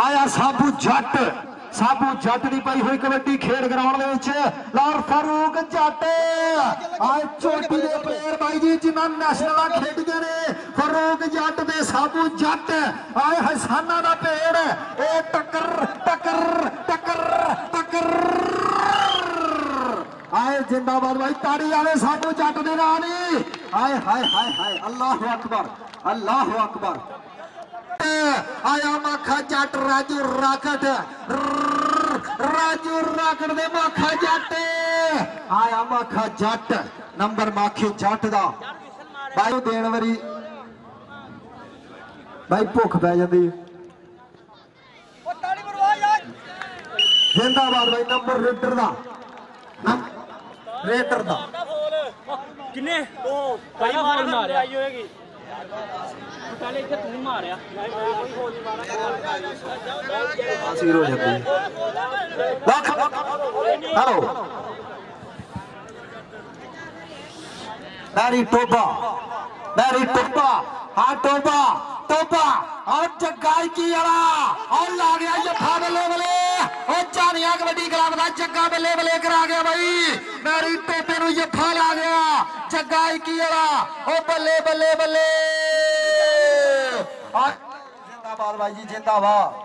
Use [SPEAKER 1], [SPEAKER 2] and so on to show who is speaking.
[SPEAKER 1] आया साबू जट की पाई हुई कबड्डी खेड ग्राउंड लाहौर फारूक जट आए चोटी के प्लेयर भाई जी जिन्होंने नैशनल खेडिया ने फारूक जट दे साबू जट आए हसाना का पेड़ ए टक्कर टक्कर टक्कर टक्कर आए जिंदाबाद भाई ताड़ी आए साबू जट दे नाल आए हाय हाय हाय अल्लाह अकबर अल्लाह अकबर आया माखा जट राजू राकट दे माखा जट आया माखा जट नंबर माखी जट दा भाई देण वारी भाई भुख पै जाती जिंदाबाद भाई नंबर रेडर दा किन्ने
[SPEAKER 2] भाई मार होएगी पहले इधर तू मारया
[SPEAKER 1] आसीर हो जाती हेलो मैरी टोबा हाँ टोबा और जग्गाई की अड़ा और ला गया ये फा बल्ले बल्ले और चानिया कबड्डी क्लब का जग्गा बल्ले बल्ले करा गया भाई मैरी टोपे नु ये फा ला गया जग्गाई की अड़ा और बल्ले बल्ले बल्ले जिंदाबाद भाई जी जिंदाबाद।